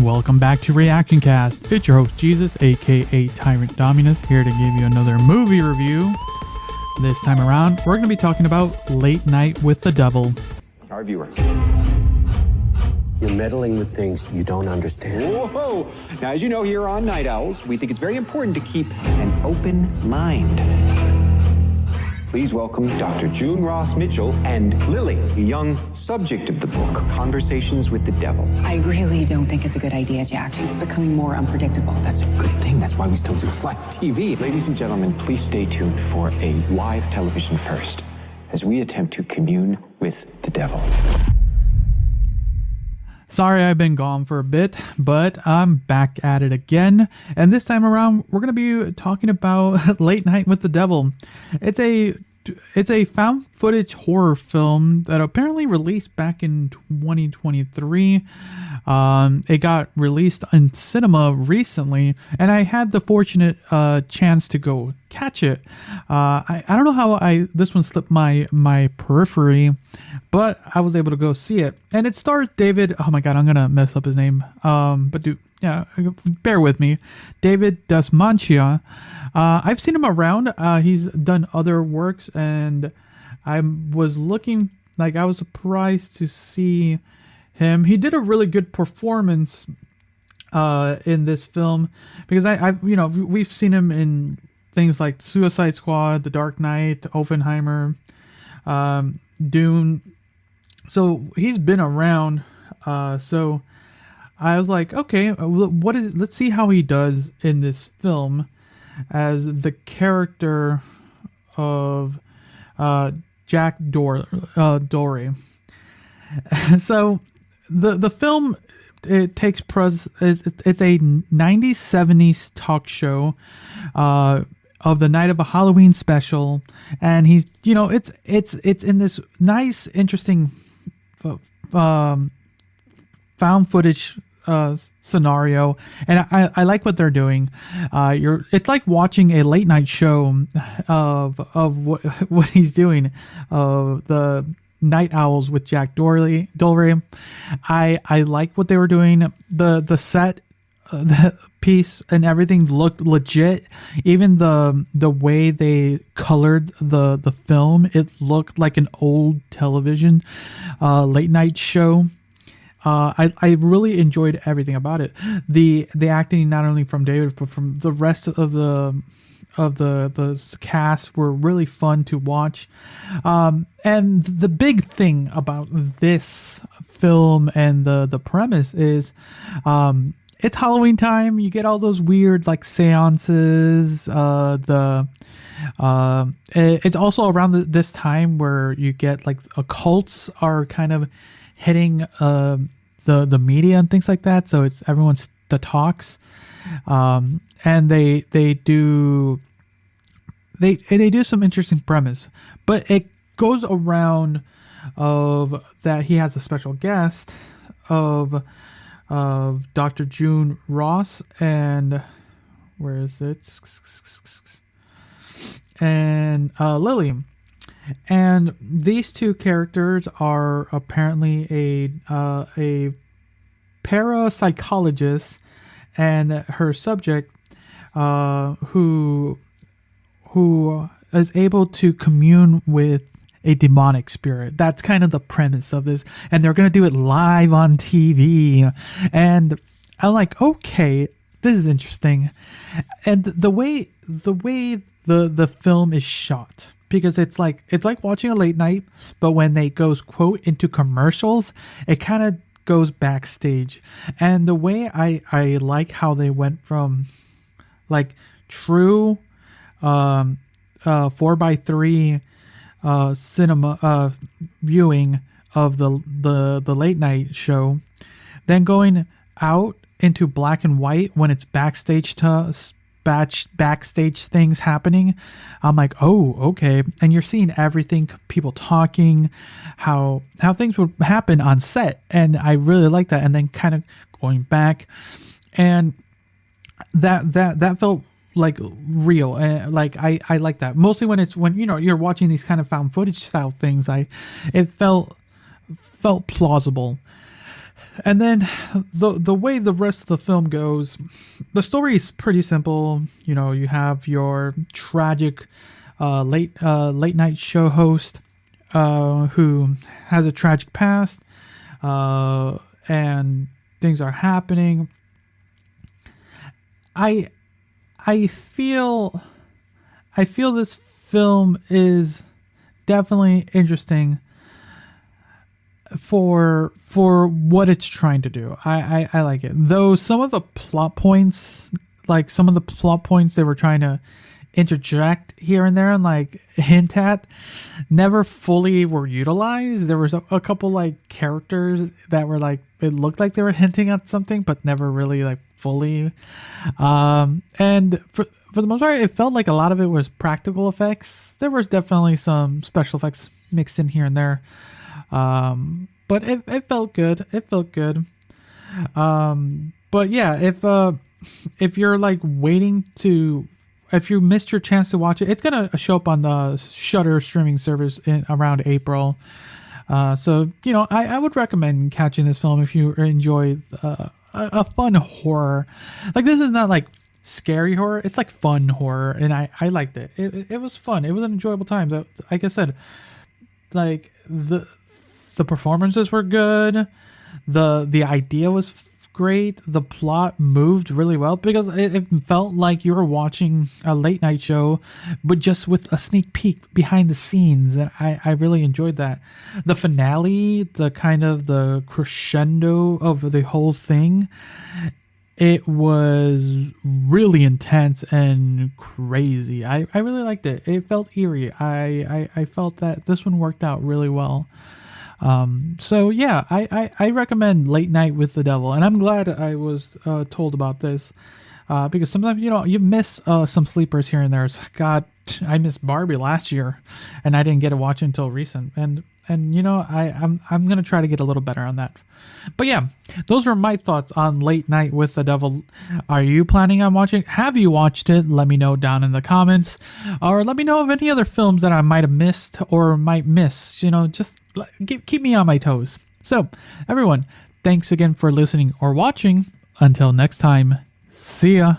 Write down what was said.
welcome back to Reactioncast. It's your host Jesus, aka Tyrant Dominus, here to give you another movie review. This time around, we're going to be talking about Late Night with the Devil. Our viewer. You're meddling with things you don't understand. Whoa! Now, as you know, here on Night Owls, we think it's very important to keep an open mind. Please welcome Dr. June Ross Mitchell and Lily, the young subject of the book, Conversations with the Devil. I really don't think it's a good idea, Jack. She's becoming more unpredictable. That's a good thing. That's why we still do live TV. Ladies and gentlemen, please stay tuned for a live television first as we attempt to commune with the devil. Sorry I've been gone for a bit, but I'm back at it again. And this time around, we're going to be talking about Late Night with the Devil. It's a found footage horror film that apparently released back in 2023. It got released in cinema recently, and I had the fortunate chance to go catch it. I don't know how this one slipped my periphery, but I was able to go see it. And it stars David, oh my god, I'm gonna mess up his name, but bear with me, David Desmantia. I've seen him around. He's done other works, and I was surprised to see him. He did a really good performance in this film, because we've seen him in things like Suicide Squad, The Dark Knight, Oppenheimer, Dune. So he's been around. So I was like, okay, let's see how he does in this film as the character of Jack Dory. So the film, it takes it's a 90s 70s talk show of the night of a Halloween special, and he's it's in this nice, interesting found footage scenario, and I like what they're doing. It's like watching a late night show of what he's doing, of the Night Owls with Jack Dory. I like what they were doing. The set, the piece and everything looked legit. Even the way they colored the film, it looked like an old television late night show. I really enjoyed everything about it. The acting, not only from David but from the rest of the cast, were really fun to watch. And the big thing about this film and the premise is it's Halloween time. You get all those weird like seances. It's also around this time where you get like occults are kind of hitting the media and things like that. So it's everyone's the talks, and they do some interesting premise, but it goes around of that he has a special guest of Dr. June Ross and Lily. And these two characters are apparently a parapsychologist and her subject, who is able to commune with a demonic spirit. That's kind of the premise of this, and they're going to do it live on TV. And I'm like, okay, this is interesting. And the way the film is shot, because it's like watching a late night, but when they goes quote into commercials, it kind of goes backstage. And the way I like how they went from like true 4:3 cinema backstream of the late night show, then going out into black and white when it's backstage things happening. I'm like, oh, okay. And you're seeing everything, people talking, how things would happen on set, and I really like that. And then kind of going back, and that felt like real. Like I like that mostly when you're watching these kind of found footage style things. It felt plausible. And then the way the rest of the film goes, the story is pretty simple. You know, you have your tragic late night show host who has a tragic past, and things are happening. I feel this film is definitely interesting for what it's trying to do. I like it. Though some of the plot points they were trying to interject here and there and like hint at never fully were utilized. There was a couple like characters that were like, it looked like they were hinting at something but never really like fully. And for the most part, it felt like a lot of it was practical effects. There was definitely some special effects mixed in here and there. But it felt good. But yeah, if you're like waiting if you missed your chance to watch it, it's gonna show up on the Shudder streaming service in around April. So you know, I would recommend catching this film if you enjoy a fun horror. Like, this is not like scary horror; it's like fun horror, and I liked it. It was fun. It was an enjoyable time. Like I said, like the performances were good. The idea was great. The plot moved really well because it felt like you were watching a late night show, but just with a sneak peek behind the scenes. And I really enjoyed that. The finale, the kind of the crescendo of the whole thing, it was really intense and crazy. I really liked it. It felt eerie. I felt that this one worked out really well. So yeah, I recommend Late Night with the Devil, and I'm glad I was told about this, because sometimes, you know, you miss some sleepers here and there. God, I missed Barbie last year, and I didn't get to watch it until recent, and you know, I'm gonna try to get a little better on that. But yeah, those were my thoughts on Late Night with the Devil. Are you planning on watching? Have you watched it? Let me know down in the comments, or let me know of any other films that I might have missed or might miss. You know, just keep me on my toes. So everyone, thanks again for listening or watching. Until next time, see ya.